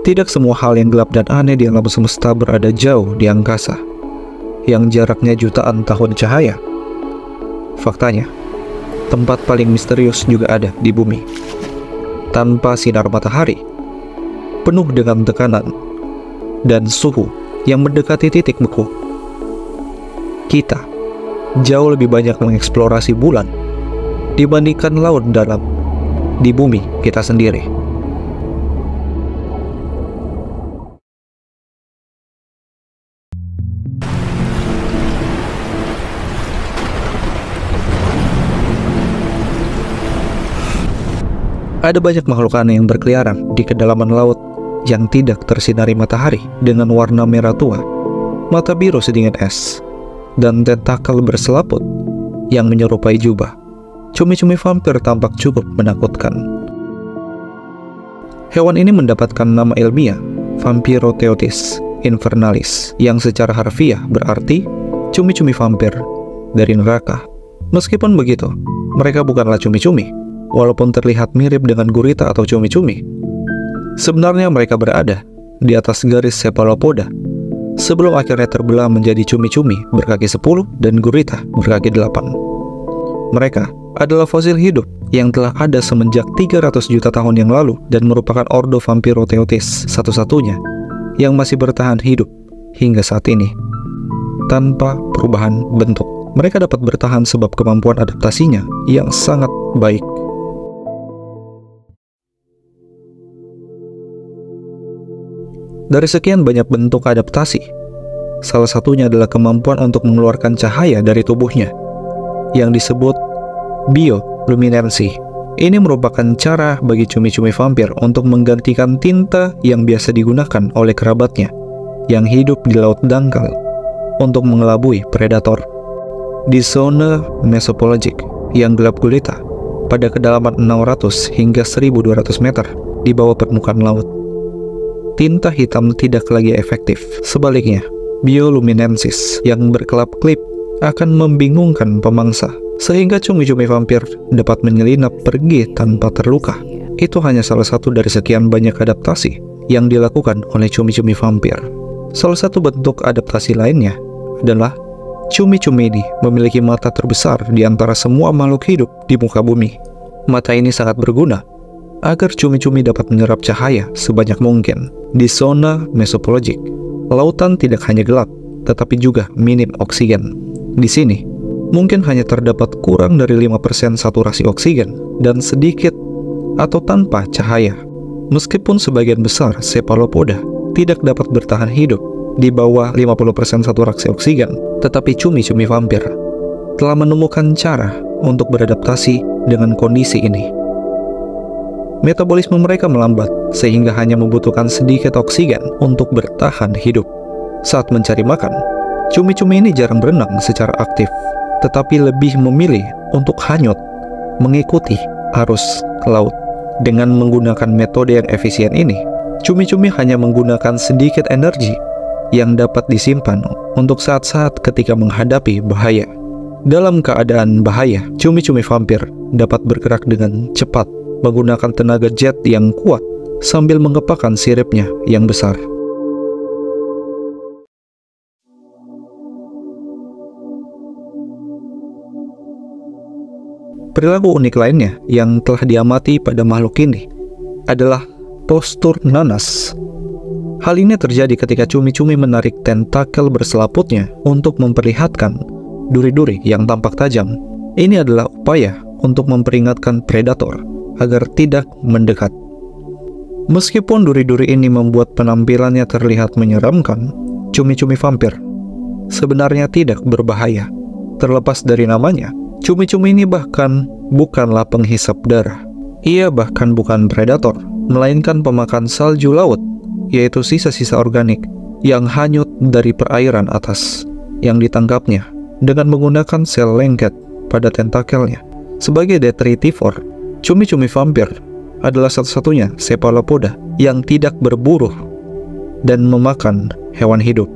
Tidak semua hal yang gelap dan aneh di alam semesta berada jauh di angkasa, yang jaraknya jutaan tahun cahaya. Faktanya, tempat paling misterius juga ada di bumi. Tanpa sinar matahari, penuh dengan tekanan dan suhu yang mendekati titik beku. Kita jauh lebih banyak mengeksplorasi bulan dibandingkan laut dalam di bumi kita sendiri. Ada banyak makhluk aneh yang berkeliaran di kedalaman laut yang tidak tersinari matahari dengan warna merah tua, mata biru sedingin es, dan tentakel berselaput yang menyerupai jubah. Cumi-cumi vampir tampak cukup menakutkan. Hewan ini mendapatkan nama ilmiah Vampirotheotis invernalis, yang secara harfiah berarti cumi-cumi vampir dari neraka. Meskipun begitu, mereka bukanlah cumi-cumi, walaupun terlihat mirip dengan gurita atau cumi-cumi. Sebenarnya mereka berada di atas garis cephalopoda sebelum akhirnya terbelah menjadi cumi-cumi berkaki 10 dan gurita berkaki 8. Mereka adalah fosil hidup yang telah ada semenjak 300 juta tahun yang lalu dan merupakan ordo Vampirotheotis satu-satunya yang masih bertahan hidup hingga saat ini tanpa perubahan bentuk. Mereka dapat bertahan sebab kemampuan adaptasinya yang sangat baik. Dari sekian banyak bentuk adaptasi, salah satunya adalah kemampuan untuk mengeluarkan cahaya dari tubuhnya, yang disebut bioluminensi. Ini merupakan cara bagi cumi-cumi vampir untuk menggantikan tinta yang biasa digunakan oleh kerabatnya yang hidup di laut dangkal untuk mengelabui predator. Di zona mesopelagic yang gelap gulita pada kedalaman 600 hingga 1200 meter di bawah permukaan laut, tinta hitam tidak lagi efektif. Sebaliknya, bioluminensis yang berkelap-kelip akan membingungkan pemangsa, sehingga cumi-cumi vampir dapat menyelinap pergi tanpa terluka. Itu hanya salah satu dari sekian banyak adaptasi yang dilakukan oleh cumi-cumi vampir. Salah satu bentuk adaptasi lainnya adalah cumi-cumi ini memiliki mata terbesar di antara semua makhluk hidup di muka bumi. Mata ini sangat berguna agar cumi-cumi dapat menyerap cahaya sebanyak mungkin. Di zona mesopelagic, lautan tidak hanya gelap, tetapi juga minim oksigen. Di sini, mungkin hanya terdapat kurang dari 5% saturasi oksigen dan sedikit atau tanpa cahaya. Meskipun sebagian besar cephalopoda tidak dapat bertahan hidup di bawah 50% saturasi oksigen, tetapi cumi-cumi vampir telah menemukan cara untuk beradaptasi dengan kondisi ini. Metabolisme mereka melambat sehingga hanya membutuhkan sedikit oksigen untuk bertahan hidup. Saat mencari makan, cumi-cumi ini jarang berenang secara aktif, tetapi lebih memilih untuk hanyut mengikuti arus laut. Dengan menggunakan metode yang efisien ini, cumi-cumi hanya menggunakan sedikit energi yang dapat disimpan untuk saat-saat ketika menghadapi bahaya. Dalam keadaan bahaya, cumi-cumi vampir dapat bergerak dengan cepat menggunakan tenaga jet yang kuat sambil mengepakkan siripnya yang besar. Perilaku unik lainnya yang telah diamati pada makhluk ini adalah postur nanas. Hal ini terjadi ketika cumi-cumi menarik tentakel berselaputnya untuk memperlihatkan duri-duri yang tampak tajam. Ini adalah upaya untuk memperingatkan predator agar tidak mendekat. Meskipun duri-duri ini membuat penampilannya terlihat menyeramkan, cumi-cumi vampir sebenarnya tidak berbahaya. Terlepas dari namanya, cumi-cumi ini bahkan bukanlah penghisap darah. Ia bahkan bukan predator, melainkan pemakan salju laut, yaitu sisa-sisa organik yang hanyut dari perairan atas yang ditangkapnya dengan menggunakan sel lengket pada tentakelnya. Sebagai detritivore, cumi-cumi vampir adalah satu-satunya cephalopoda yang tidak berburu dan memakan hewan hidup.